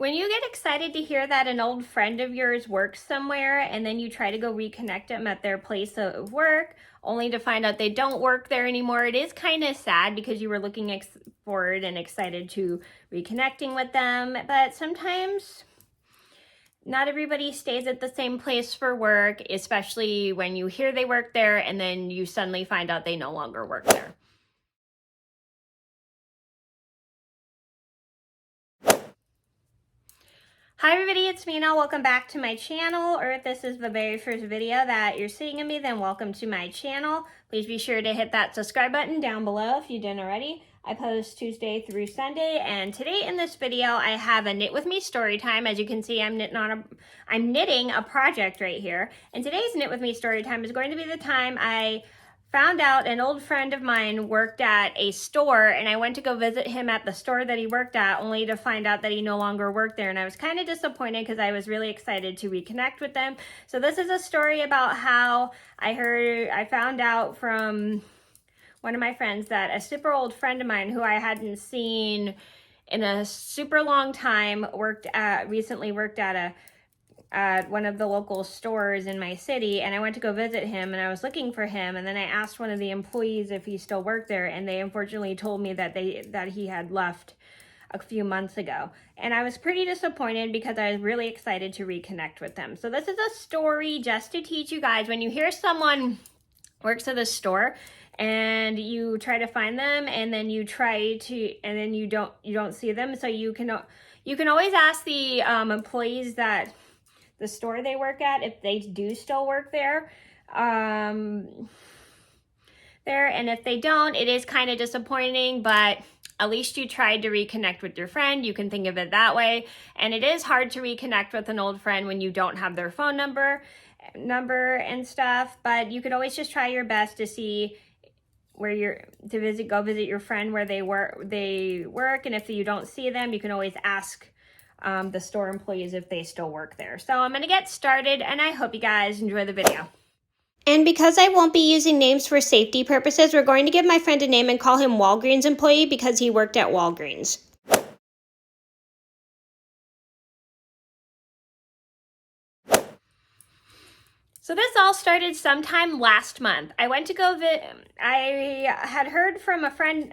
When you get excited to hear that an old friend of yours works somewhere and then you try to go reconnect them at their place of work only to find out they don't work there anymore, it is kind of sad because you were looking forward and excited to reconnecting with them. But sometimes not everybody stays at the same place for work, especially when you hear they work there and then you suddenly find out they no longer work there. Hi everybody, it's Mena. Welcome back to my channel, or if this is the very first video that you're seeing of me, then welcome to my channel. Please be sure to hit that subscribe button down below if you didn't already. I post Tuesday through Sunday, and today in this video I have a knit with me story time. As you can see, I'm knitting a project right here, and today's knit with me story time is going to be the time I found out an old friend of mine worked at a store, and I went to go visit him at the store that he worked at only to find out that he no longer worked there. And I was kind of disappointed because I was really excited to reconnect with them. So this is a story about how I found out from one of my friends that a super old friend of mine who I hadn't seen in a super long time recently worked at one of the local stores in my city, and I went to go visit him and I was looking for him, and then I asked one of the employees if he still worked there, and they unfortunately told me that he had left a few months ago. And I was pretty disappointed because I was really excited to reconnect with them. So this is a story just to teach you guys, when you hear someone works at a store and you try to find them and then you don't see them, so you can always ask the employees that the store they work at if they do still work there. And if they don't, it is kind of disappointing, but at least you tried to reconnect with your friend. You can think of it that way. And it is hard to reconnect with an old friend when you don't have their phone number and stuff, but you could always just try your best to see go visit your friend where they work. And if you don't see them, you can always ask the store employees if they still work there. So I'm going to get started, and I hope you guys enjoy the video. And because I won't be using names for safety purposes, we're going to give my friend a name and call him Walgreens employee because he worked at Walgreens. So this all started sometime last month. I went to go I had heard from a friend,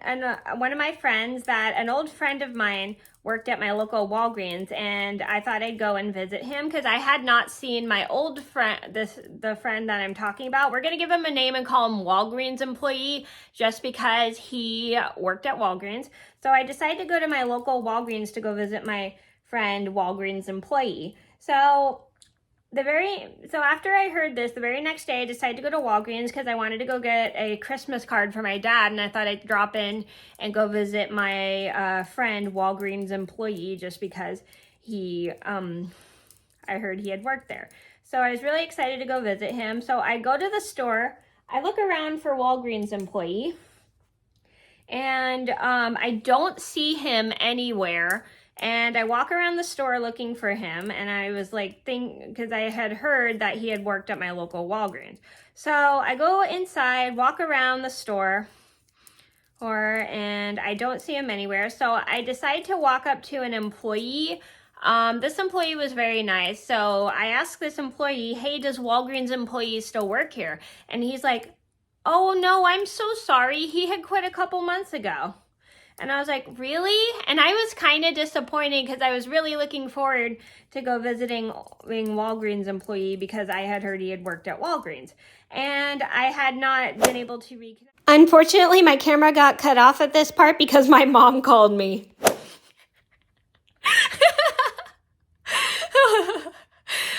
one of my friends, that an old friend of mine worked at my local Walgreens, and I thought I'd go and visit him because I had not seen my old friend, the friend that I'm talking about. We're gonna give him a name and call him Walgreens employee just because he worked at Walgreens. So I decided to go to my local Walgreens to go visit my friend Walgreens employee. So after I heard this, the very next day I decided to go to Walgreens because I wanted to go get a Christmas card for my dad, and I thought I'd drop in and go visit my friend Walgreens employee just because I heard he had worked there. So I was really excited to go visit him. So I go to the store, I look around for Walgreens employee, and I don't see him anywhere. And I walk around the store looking for him, and I was like, because I had heard that he had worked at my local Walgreens. So I go inside, walk around the store, and I don't see him anywhere. So I decide to walk up to an employee. This employee was very nice. So I asked this employee, hey, does Walgreens employees still work here? And he's like, oh no, I'm so sorry. He had quit a couple months ago. And I was like, really? And I was kind of disappointed because I was really looking forward to go visiting Walgreens employee because I had heard he had worked at Walgreens. And I had not been able to reconnect. Unfortunately, my camera got cut off at this part because my mom called me.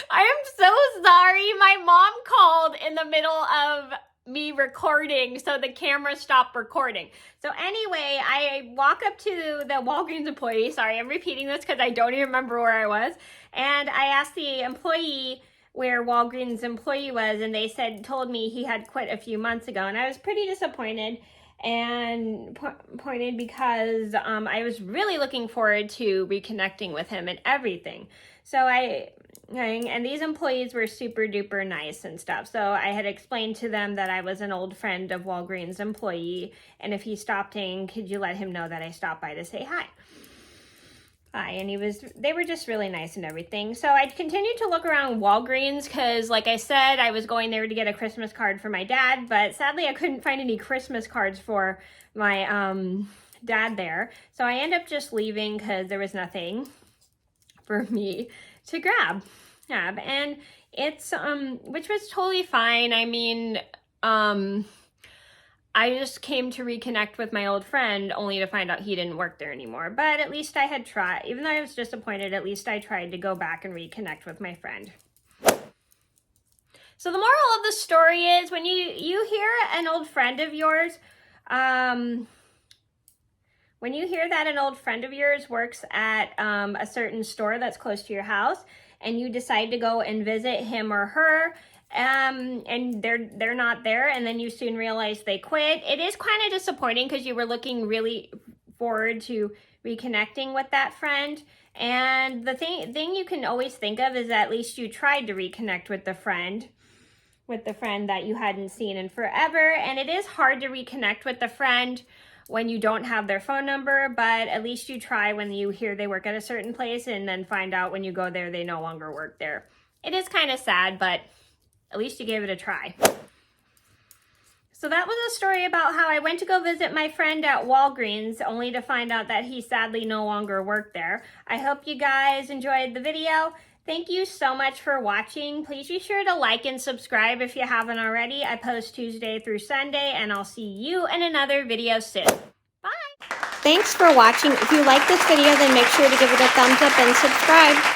I am so sorry. My mom called in the middle of me recording, so the camera stopped recording. So anyway, I walk up to the Walgreens employee. Sorry, I'm repeating this because I don't even remember where I was. And I asked the employee where Walgreens employee was, and they told me he had quit a few months ago. And I was pretty disappointed and pointed because I was really looking forward to reconnecting with him and everything. So and these employees were super duper nice and stuff. So I had explained to them that I was an old friend of Walgreens employee, and if he stopped in, could you let him know that I stopped by to say hi? Hi, and they were just really nice and everything. So I continued to look around Walgreens because, like I said, I was going there to get a Christmas card for my dad, but sadly I couldn't find any Christmas cards for my dad there. So I ended up just leaving because there was nothing for me to grab. And it's which was totally fine. I mean, I just came to reconnect with my old friend only to find out he didn't work there anymore. But at least I had tried. Even though I was disappointed, at least I tried to go back and reconnect with my friend. So the moral of the story is when you hear an old friend of yours, when you hear that an old friend of yours works at a certain store that's close to your house and you decide to go and visit him or her, and they're not there, and then you soon realize they quit, it is kind of disappointing because you were looking really forward to reconnecting with that friend. And the thing you can always think of is at least you tried to reconnect with the friend that you hadn't seen in forever. And it is hard to reconnect with the friend when you don't have their phone number, but at least you try when you hear they work at a certain place and then find out when you go there they no longer work there. It is kind of sad, but at least you gave it a try. So that was a story about how I went to go visit my friend at Walgreens only to find out that he sadly no longer worked there. I hope you guys enjoyed the video. Thank you so much for watching. Please be sure to like and subscribe if you haven't already. I post Tuesday through Sunday, and I'll see you in another video soon. Bye! Thanks for watching. If you like this video, then make sure to give it a thumbs up and subscribe.